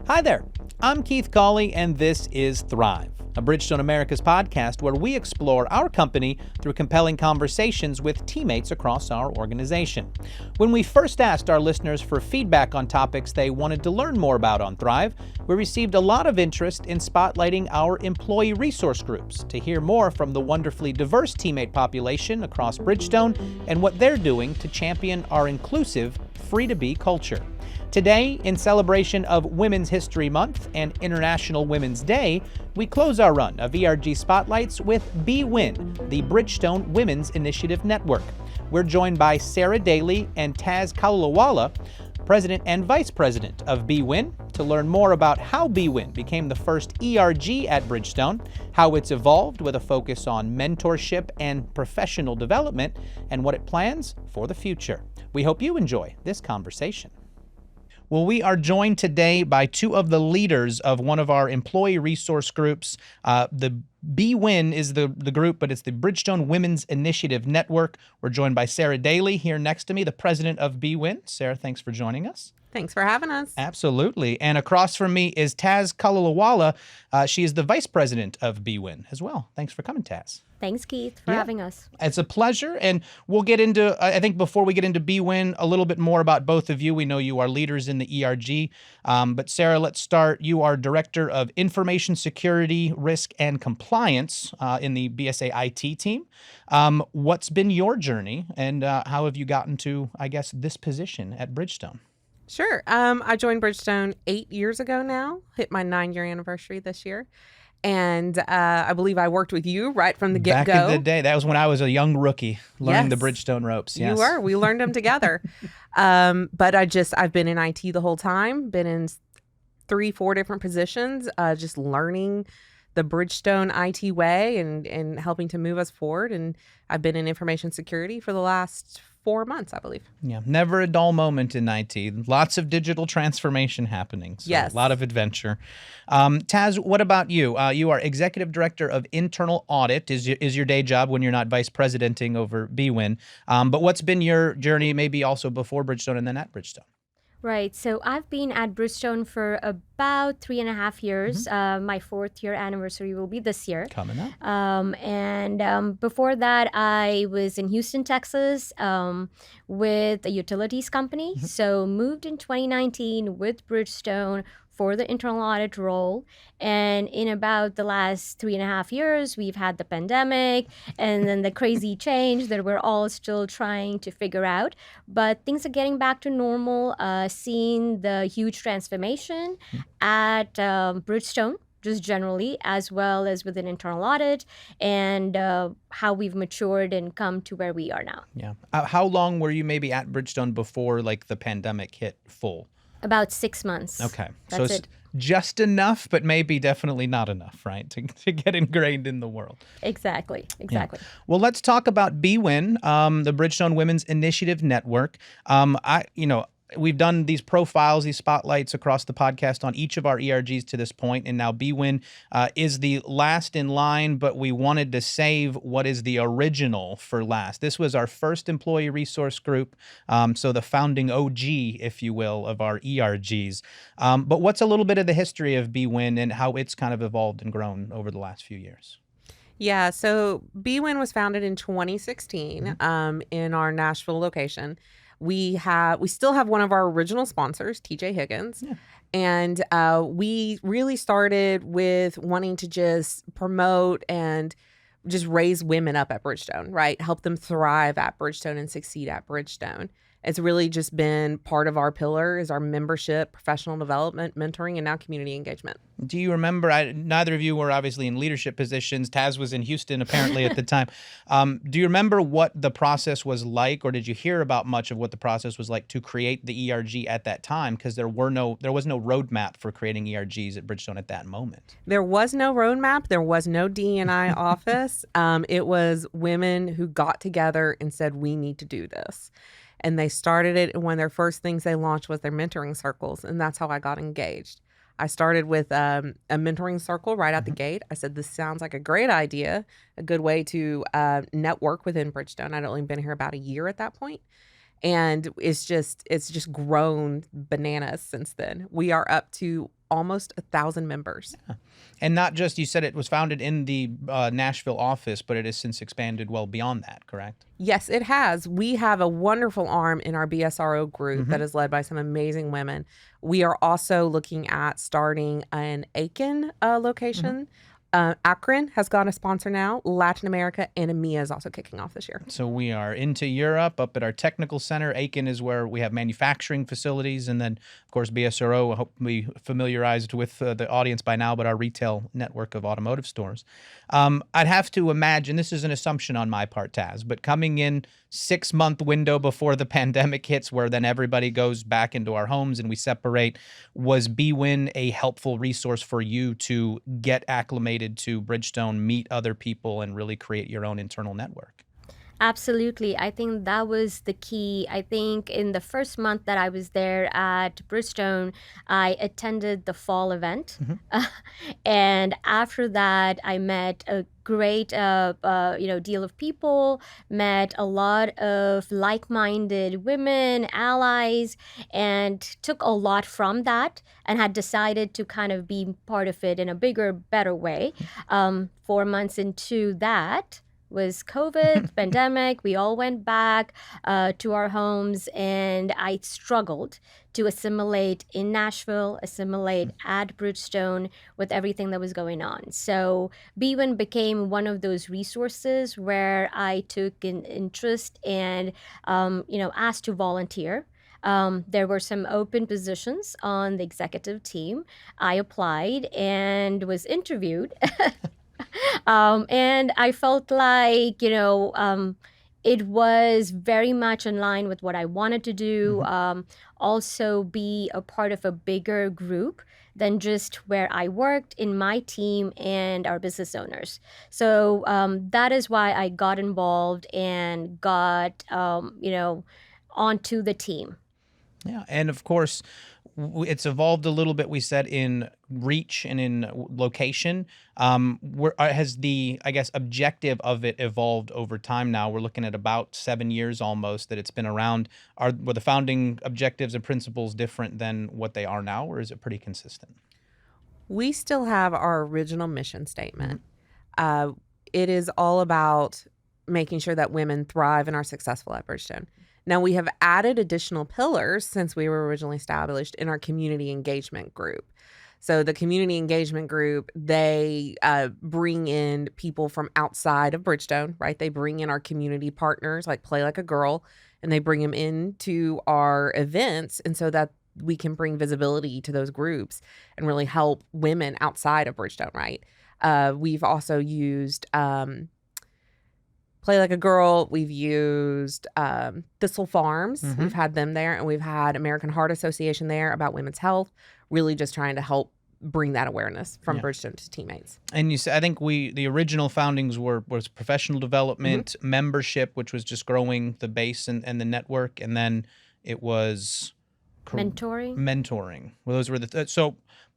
Hi there, I'm Keith Cawley, and this is Thrive, a Bridgestone Americas podcast where we explore our company through compelling conversations with teammates across our organization. When we first asked our listeners for feedback on topics they wanted to learn more about on Thrive, we received a lot of interest in spotlighting our employee resource groups to hear more from the wonderfully diverse teammate population across Bridgestone and what they're doing to champion our inclusive, free-to-be culture. Today, in celebration of Women's History Month and International Women's Day, we close our run of ERG Spotlights with BWIN, the Bridgestone Women's Initiative Network. We're joined by Sarah Daly and Taz Kalulawala, President and Vice President of BWIN, to learn more about how BWIN became the first ERG at Bridgestone, how it's evolved with a focus on mentorship and professional development, and what it plans for the future. We hope you enjoy this conversation. Well, we are joined today by two of the leaders of one of our employee resource groups. The BWIN is the group, but it's the Bridgestone Women's Initiative Network. We're joined by Sarah Daly here next to me, the president of BWIN. Sarah, thanks for joining us. Thanks for having us. Absolutely. And across from me is Taz Kalulawala. She is the vice president of BWIN as well. Thanks for coming, Taz. Thanks, Keith, for having us. It's a pleasure, and we'll get into, I think before we get into BWIN, a little bit more about both of you. We know you are leaders in the ERG, but Sarah, let's start. You are Director of Information Security, Risk, and Compliance in the BSA IT team. What's been your journey, and how have you gotten to, I guess, this position at Bridgestone? Sure. I joined Bridgestone 8 years ago now, hit my 9-year anniversary this year. And I believe I worked with you right from the get-go. Back in the day. That was when I was a young rookie learning the Bridgestone ropes. Yes. You were. We learned them together. But I've been in IT the whole time, been in 3-4 different positions, just learning the Bridgestone IT way and helping to move us forward. And I've been in information security for the last 4 months, I believe. Yeah, never a dull moment in IT. Lots of digital transformation happening. So yes. A lot of adventure. Taz, what about you? You are Executive Director of Internal Audit, is your day job when you're not Vice Presidenting over BWIN. But what's been your journey maybe also before Bridgestone and then at Bridgestone? Right. So I've been at Bridgestone for about 3.5 years. My 4th year anniversary will be this year. Coming up. And before that, I was in Houston, Texas, with a utilities company. So moved in 2019 with Bridgestone for the internal audit role. And in about the last 3.5 years, we've had the pandemic and then the crazy change that we're all still trying to figure out. But things are getting back to normal, seeing the huge transformation at Bridgestone, just generally, as well as within internal audit and how we've matured and come to where we are now. Yeah. How long were you maybe at Bridgestone before like the pandemic hit full? About 6 months. Okay. That's so it's just enough, but maybe definitely not enough, right? To get ingrained in the world. Exactly. Yeah. Well, let's talk about BWIN, the Bridgestone Women's Initiative Network. We've done these profiles, these spotlights across the podcast on each of our ERGs to this point, and now BWIN is the last in line, but we wanted to save what is the original for last. This was our first employee resource group, so the founding OG, if you will, of our ERGs. But what's a little bit of the history of BWIN and how it's kind of evolved and grown over the last few years? Yeah, so BWIN was founded in 2016 in our Nashville location. We still have one of our original sponsors, TJ Higgins. Yeah. And we really started with wanting to just promote and just raise women up at Bridgestone, right? Help them thrive at Bridgestone and succeed at Bridgestone. It's really just been part of our pillar is our membership, professional development, mentoring, and now community engagement. Do you remember, neither of you were obviously in leadership positions. Taz was in Houston apparently at the time. Do you remember what the process was like, or did you hear about much of what the process was like to create the ERG at that time? Because there was no roadmap for creating ERGs at Bridgestone at that moment. There was no roadmap. There was no D&I office. It was women who got together and said, we need to do this. And they started it, and one of their first things they launched was their mentoring circles, and that's how I got engaged. I started with a mentoring circle right out the gate. I said, this sounds like a great idea, a good way to network within Bridgestone. I'd only been here about a year at that point. And it's just grown bananas since then. We are up to almost 1,000 members. And not just, you said it was founded in the Nashville office, but it has since expanded well beyond that, correct? Yes, it has. We have a wonderful arm in our BSRO group that is led by some amazing women. We are also looking at starting an Aiken location. Akron has got a sponsor now. Latin America and EMEA is also kicking off this year. So we are into Europe up at our technical center. Aiken is where we have manufacturing facilities. And then, of course, BSRO, I hope we familiarized with the audience by now, but our retail network of automotive stores. I'd have to imagine, this is an assumption on my part, Taz, but coming in 6-month window before the pandemic hits, where then everybody goes back into our homes and we separate, was BWin a helpful resource for you to get acclimated to Bridgestone, meet other people, and really create your own internal network? Absolutely. I think that was the key. I think in the first month that I was there at Bridgestone, I attended the fall event. And after that, I met a great deal of people, met a lot of like-minded women, allies, and took a lot from that and had decided to kind of be part of it in a bigger, better way. 4 months into that was COVID, pandemic. We all went back to our homes, and I struggled to assimilate in Nashville, assimilate at Bridgestone with everything that was going on. So BWin became one of those resources where I took an interest and, asked to volunteer. There were some open positions on the executive team. I applied and was interviewed. And I felt like, it was very much in line with what I wanted to do. Also be a part of a bigger group than just where I worked in my team and our business owners. So that is why I got involved and got, onto the team. Yeah. And of course, it's evolved a little bit, we said, in reach and in location. Has the, I guess, objective of it evolved over time now? We're looking at about 7 years almost that it's been around. Were the founding objectives and principles different than what they are now, or is it pretty consistent? We still have our original mission statement. It is all about making sure that women thrive and are successful at Bridgestone. Now, we have added additional pillars since we were originally established in our community engagement group. So the community engagement group, they bring in people from outside of Bridgestone, right? They bring in our community partners like Play Like a Girl, and they bring them into our events, and so that we can bring visibility to those groups and really help women outside of Bridgestone, right? We've also used Play Like a Girl. We've used Thistle Farms. We've had them there, and we've had American Heart Association there about women's health, really just trying to help bring that awareness from Bridgestone to teammates. And you said, I think the original foundings was professional development, membership, which was just growing the base and the network, and then it was mentoring. Well, those were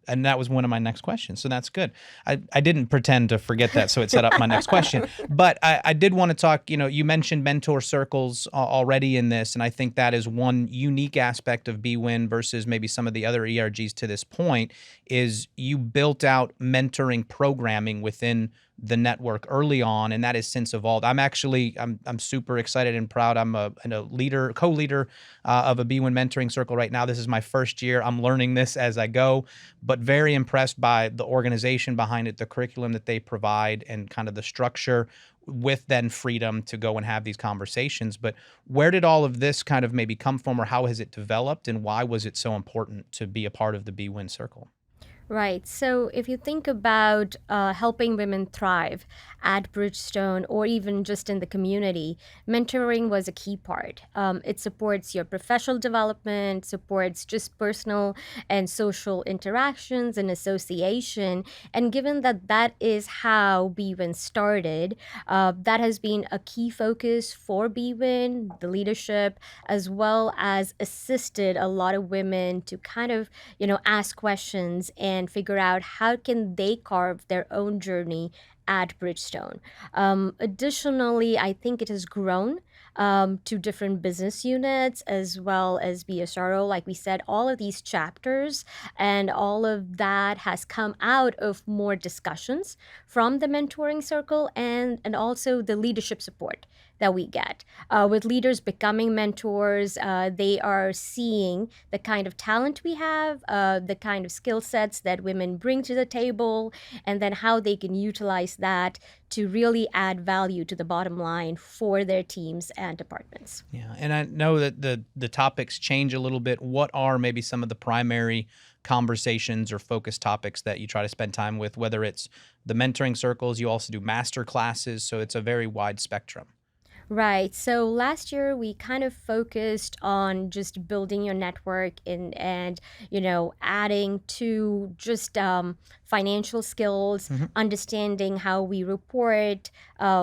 and that was one of my next questions. So that's good. I didn't pretend to forget that, so it set up my next question. But I did want to talk, you mentioned mentor circles already in this, and I think that is one unique aspect of BWin versus maybe some of the other ERGs to this point, is you built out mentoring programming within the network early on, and that has since evolved. I'm super excited and proud. I'm a co-leader of a BWin mentoring circle right now. This is my first year. I'm learning this as I go, but very impressed by the organization behind it, the curriculum that they provide, and kind of the structure, with then freedom to go and have these conversations. But where did all of this kind of maybe come from, or how has it developed, and why was it so important to be a part of the BWin circle? Right. So if you think about helping women thrive at Bridgestone or even just in the community, mentoring was a key part. It supports your professional development, supports just personal and social interactions and association. And given that that is how BWin started, that has been a key focus for BWin, the leadership, as well as assisted a lot of women to kind of, ask questions and figure out how can they carve their own journey at Bridgestone. Additionally, I think it has grown to different business units as well as BSRO. Like we said, all of these chapters and all of that has come out of more discussions from the mentoring circle and also the leadership support that we get. With leaders becoming mentors, they are seeing the kind of talent we have, the kind of skill sets that women bring to the table, and then how they can utilize that to really add value to the bottom line for their teams and departments. Yeah, and I know that the topics change a little bit. What are maybe some of the primary conversations or focus topics that you try to spend time with, whether it's the mentoring circles, you also do master classes, so it's a very wide spectrum. Right. So last year we kind of focused on just building your network and adding to just financial skills, understanding how we report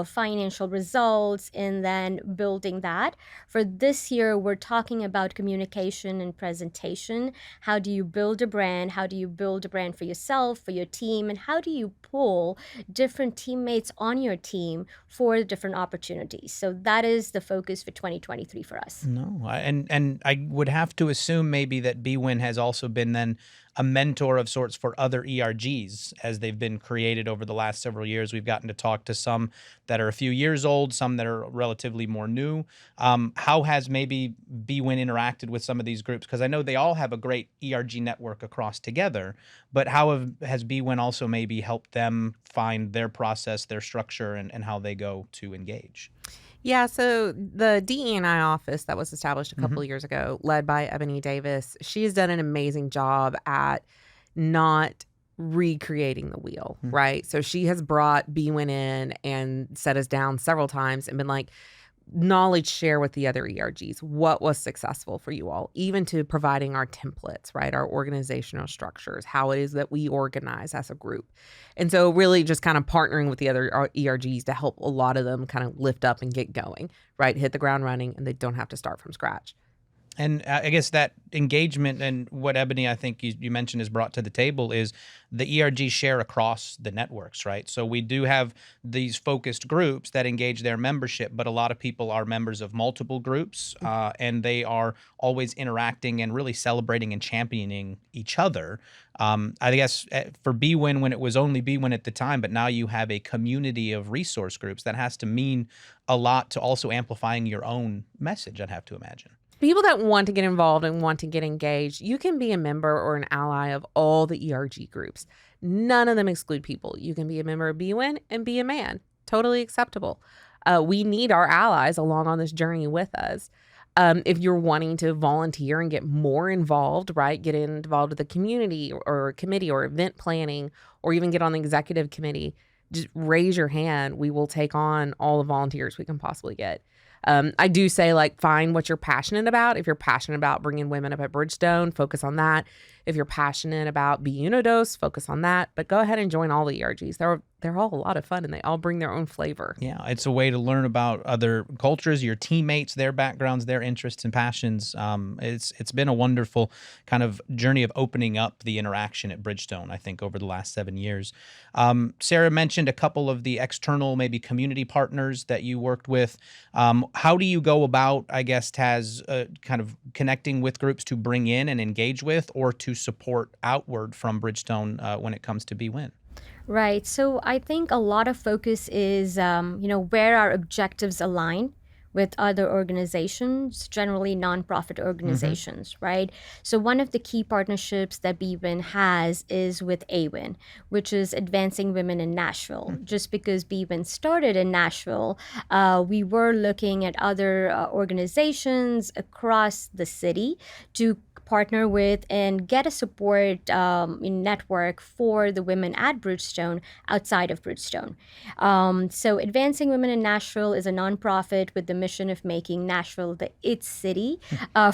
financial results, and then building that. For this year, we're talking about communication and presentation. How do you build a brand? How do you build a brand for yourself, for your team, and how do you pull different teammates on your team for different opportunities? So that is the focus for 2023 for us. No, and I would have to assume maybe that BWIN has also been then a mentor of sorts for other ERGs as they've been created over the last several years. We've gotten to talk to some that are a few years old, some that are relatively more new. How has maybe BWIN interacted with some of these groups? Because I know they all have a great ERG network across together, but how has BWIN also maybe helped them find their process, their structure, and how they go to engage? Yeah, so the DE&I office that was established a couple of years ago, led by Ebony Davis, she has done an amazing job at not recreating the wheel, right? So she has brought BWIN in and set us down several times and been like, knowledge share with the other ERGs. What was successful for you all, even to providing our templates, right? Our organizational structures, how it is that we organize as a group. And so really just kind of partnering with the other ERGs to help a lot of them kind of lift up and get going, right? Hit the ground running, and they don't have to start from scratch. And I guess that engagement and what Ebony, I think you mentioned, is brought to the table is the ERG share across the networks, right? So we do have these focused groups that engage their membership, but a lot of people are members of multiple groups, and they are always interacting and really celebrating and championing each other. I guess for BWIN, when it was only BWIN at the time, but now you have a community of resource groups, that has to mean a lot to also amplifying your own message, I'd have to imagine. People that want to get involved and want to get engaged, you can be a member or an ally of all the ERG groups. None of them exclude people. You can be a member of BWIN and be a man. Totally acceptable. We need our allies along on this journey with us. If you're wanting to volunteer and get more involved, right? Get involved with the community or committee or event planning, or even get on the executive committee, just raise your hand. We will take on all the volunteers we can possibly get. I do say, like, find what you're passionate about. If you're passionate about bringing women up at Bridgestone, focus on that. If you're passionate about Be Unidos, focus on that. But go ahead and join all the ERGs. They're all a lot of fun, and they all bring their own flavor. Yeah, it's a way to learn about other cultures, your teammates, their backgrounds, their interests and passions. It's been a wonderful kind of journey of opening up the interaction at Bridgestone, I think, over the last 7 years. Sarah mentioned a couple of the external, maybe community partners that you worked with. How do you go about, I guess, Taz, kind of connecting with groups to bring in and engage with, or to support outward from Bridgestone when it comes to BWIN? Right. So I think a lot of focus is, where our objectives align with other organizations, generally nonprofit organizations, right? So one of the key partnerships that BWIN has is with AWIN, which is Advancing Women in Nashville. Just because BWIN started in Nashville, we were looking at other organizations across the city to partner with and get a support network for the women at Bridgestone outside of Bridgestone. So Advancing Women in Nashville is a nonprofit with the mission of making Nashville the it city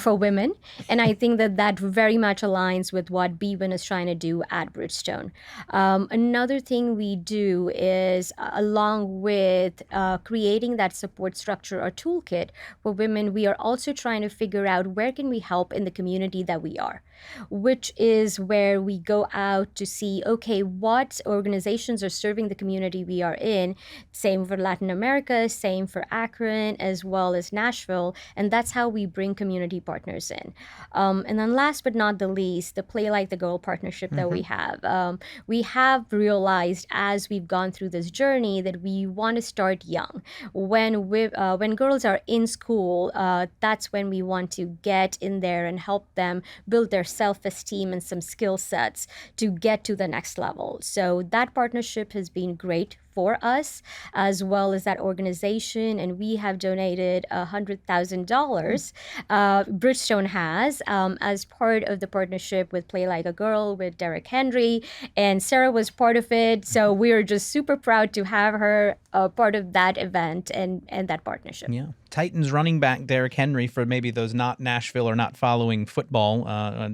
for women. And I think that very much aligns with what BWIN is trying to do at Bridgestone. Another thing we do is, along with creating that support structure or toolkit for women, we are also trying to figure out where can we help in the community community that we are, which is where we go out to see, okay, what organizations are serving the community we are in. Same for Latin America, same for Akron, as well as Nashville. And that's how we bring community partners in. And then last but not the least, the Play Like the Girl partnership that we have. We have realized as we've gone through this journey that we want to start young. When girls are in school, that's when we want to get in there and help them build their self-esteem and some skill sets to get to the next level. So that partnership has been great for us, as well as that organization, and we have donated $100,000. Bridgestone has, as part of the partnership with Play Like a Girl with Derek Henry, and Sarah was part of it. So we are just super proud to have her part of that event and that partnership. Yeah. Titans running back Derrick Henry, for maybe those not Nashville or not following football,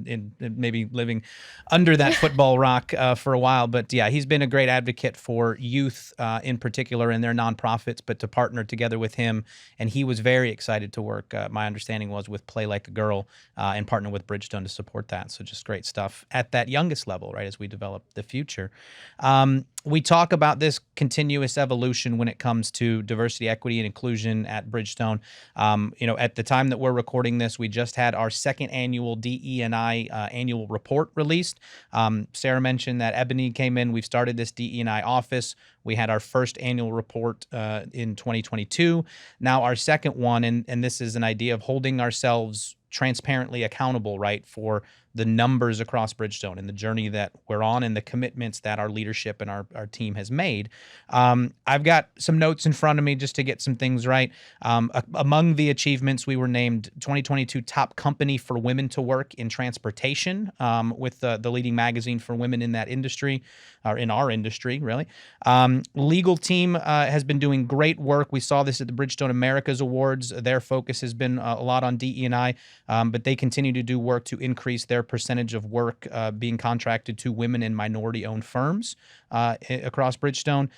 in maybe living under that football rock for a while. But yeah, he's been a great advocate for youth in particular and their nonprofits, but to partner together with him. And he was very excited to work, my understanding was, with Play Like a Girl and partner with Bridgestone to support that. So just great stuff at that youngest level, right, as we develop the future. We talk about this continuous evolution when it comes to diversity, equity, and inclusion at Bridgestone. At the time that we're recording this, we just had our second annual DE&I annual report released. Sarah mentioned that Ebony came in. We've started this DE&I office. We had our first annual report in 2022. Now our second one, and this is an idea of holding ourselves transparently accountable, right, for the numbers across Bridgestone and the journey that we're on and the commitments that our leadership and our team has made. I've got some notes in front of me just to get some things right. Among the achievements, we were named 2022 top company for women to work in transportation with the leading magazine for women in that industry, or in our industry, really. Legal team has been doing great work. We saw this at the Bridgestone Americas Awards. Their focus has been a lot on DE&I, but they continue to do work to increase their percentage of work being contracted to women and minority-owned firms across Bridgestone.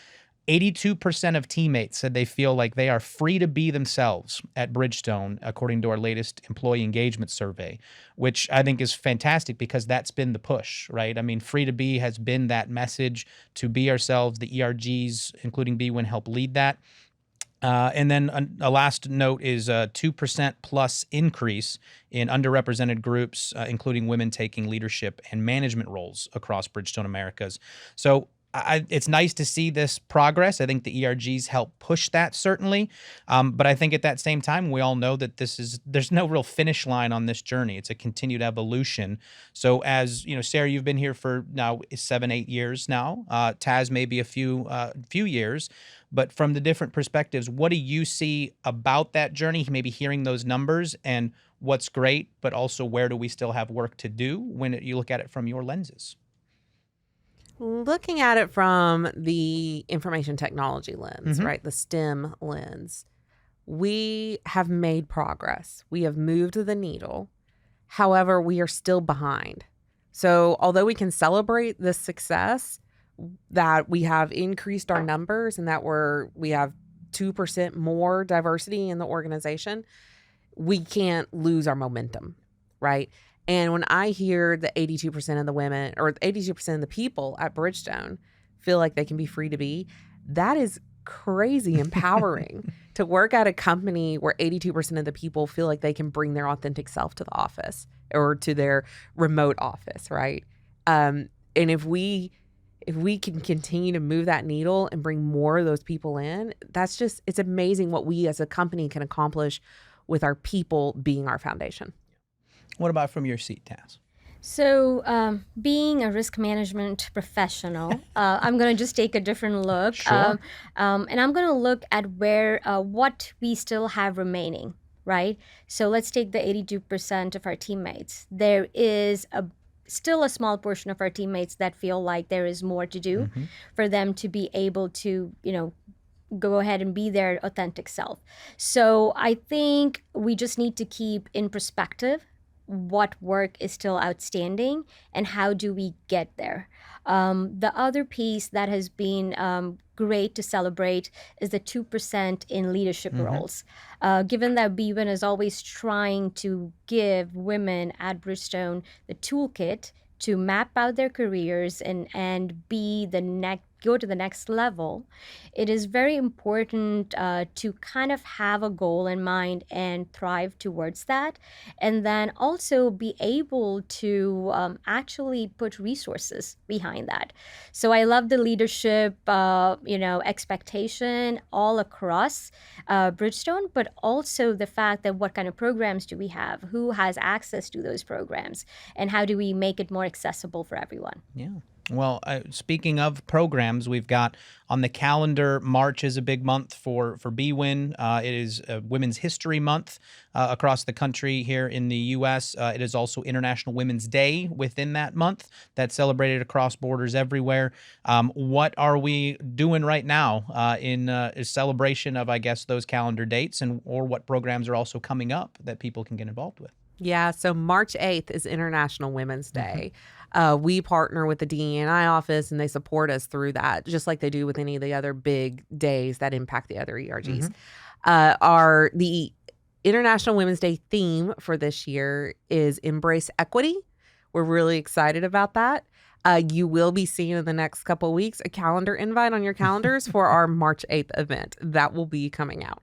82% of teammates said they feel like they are free to be themselves at Bridgestone, according to our latest employee engagement survey, which I think is fantastic because that's been the push, right? I mean, free to be has been that message to be ourselves. The ERGs, including BWIN, help lead that. And then a last note is a 2% plus increase in underrepresented groups, including women taking leadership and management roles across Bridgestone Americas. So it's nice to see this progress. I think the ERGs help push that, certainly. But I think at that same time, we all know that there's no real finish line on this journey. It's a continued evolution. So as you know, Sarah, you've been here for now 7-8 years now. Taz, maybe a few years. But from the different perspectives, what do you see about that journey? Maybe hearing those numbers and what's great, but also where do we still have work to do when you look at it from your lenses? Looking at it from the information technology lens, right, the STEM lens, we have made progress. We have moved the needle. However, we are still behind. So although we can celebrate this success, that we have increased our numbers and that we have 2% more diversity in the organization, we can't lose our momentum, right? And when I hear that 82% of the women or 82% of the people at Bridgestone feel like they can be free to be, that is crazy empowering to work at a company where 82% of the people feel like they can bring their authentic self to the office or to their remote office, right? And if we can continue to move that needle and bring more of those people in, it's amazing what we as a company can accomplish with our people being our foundation. What about from your seat, Taz? So being a risk management professional, I'm going to just take a different look. Sure. And I'm going to look at what we still have remaining, right? So let's take the 82% of our teammates. There is still a small portion of our teammates that feel like there is more to do for them to be able to, go ahead and be their authentic self. So I think we just need to keep in perspective what work is still outstanding and how do we get there. The other piece that has been great to celebrate is the 2% in leadership roles. Given that BWIN is always trying to give women at Bridgestone the toolkit to map out their careers and be the next, go to the next level, it is very important to kind of have a goal in mind and thrive towards that, and then also be able to actually put resources behind that. So I love the leadership, expectation all across Bridgestone, but also the fact that what kind of programs do we have, who has access to those programs, and how do we make it more accessible for everyone? Yeah. Well, speaking of programs, we've got on the calendar, March is a big month for BWIN. It is Women's History Month across the country here in the U.S. It is also International Women's Day within that month that's celebrated across borders everywhere. What are we doing right now in celebration of, I guess, those calendar dates, or what programs are also coming up that people can get involved with? Yeah, so March 8th is International Women's Day. We partner with the DE&I office, and they support us through that, just like they do with any of the other big days that impact the other ERGs. The International Women's Day theme for this year is Embrace Equity. We're really excited about that. You will be seeing in the next couple of weeks a calendar invite on your calendars for our March 8th event. That will be coming out.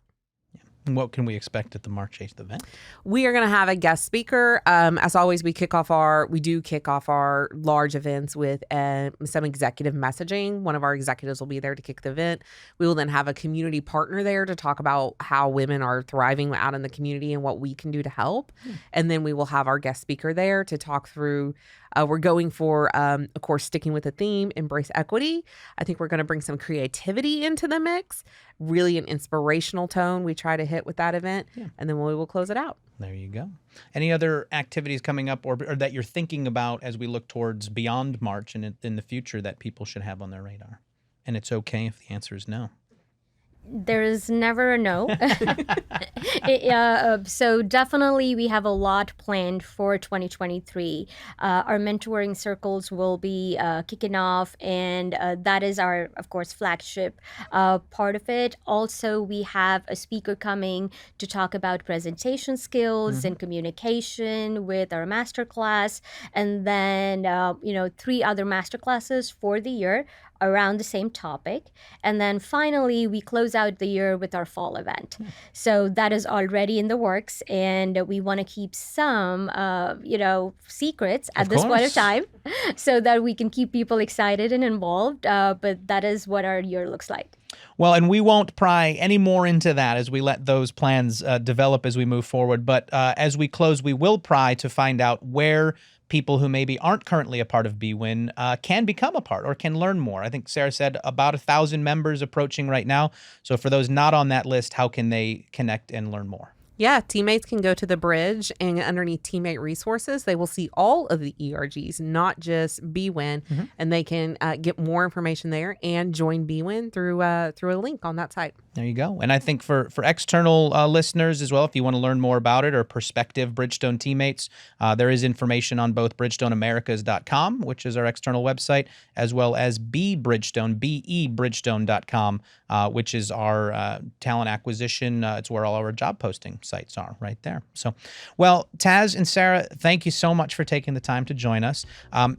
What can we expect at the March 8th event? We are going to have a guest speaker. As always, we do kick off our large events with some executive messaging. One of our executives will be there to kick the event. We will then have a community partner there to talk about how women are thriving out in the community and what we can do to help. And then we will have our guest speaker there to talk through. We're going for, of course, sticking with the theme, Embrace Equity. I think we're going to bring some creativity into the mix, really an inspirational tone we try to hit with that event, and then we will close it out. There you go. Any other activities coming up or that you're thinking about as we look towards beyond March and in the future that people should have on their radar? And it's okay if the answer is no. There is never a no. So definitely we have a lot planned for 2023. Our mentoring circles will be kicking off, and that is our, of course, flagship part of it. Also, we have a speaker coming to talk about presentation skills and communication with our masterclass, and then 3 other masterclasses for the year around the same topic. And then finally, we close out the year with our fall event. So that is already in the works, and we want to keep some, secrets at this point of time so that we can keep people excited and involved. But that is what our year looks like. Well, and we won't pry any more into that as we let those plans develop as we move forward. But as we close, we will pry to find out where people who maybe aren't currently a part of BWIN can become a part or can learn more. I think Sarah said about 1,000 members approaching right now. So for those not on that list, how can they connect and learn more? Yeah, teammates can go to the bridge, and underneath teammate resources, they will see all of the ERGs, not just BWIN, and they can get more information there and join BWIN through a link on that site. There you go. And I think for external listeners as well, if you want to learn more about it, or prospective Bridgestone teammates, there is information on both BridgestoneAmericas.com, which is our external website, as well as Bridgestone.com, which is our talent acquisition. It's where all our job posting sites are right there. So, well, Taz and Sarah, thank you so much for taking the time to join us.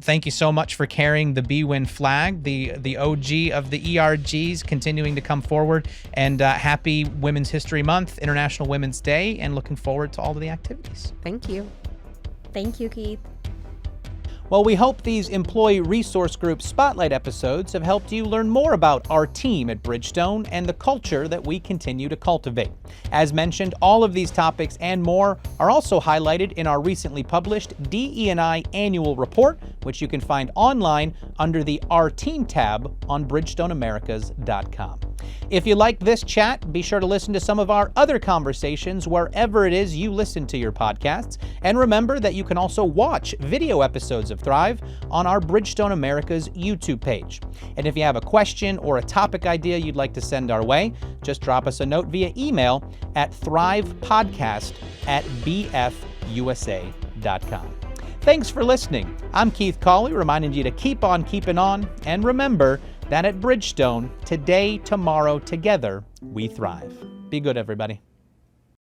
Thank you so much for carrying the BWIN flag, the OG of the ERGs, continuing to come forward. And happy Women's History Month, International Women's Day, and looking forward to all of the activities. Thank you. Thank you, Keith. Well, we hope these Employee Resource Group Spotlight episodes have helped you learn more about our team at Bridgestone and the culture that we continue to cultivate. As mentioned, all of these topics and more are also highlighted in our recently published DE&I annual report, which you can find online under the Our Team tab on BridgestoneAmericas.com. If you like this chat, be sure to listen to some of our other conversations wherever it is you listen to your podcasts. And remember that you can also watch video episodes of Thrive on our Bridgestone Americas YouTube page. And if you have a question or a topic idea you'd like to send our way, just drop us a note via email at thrivepodcast@bfusa.com. bridgestone.com. Thanks for listening. I'm Keith Cawley, reminding you to keep on keeping on, and remember that at Bridgestone, today, tomorrow, together, we thrive. Be good, everybody.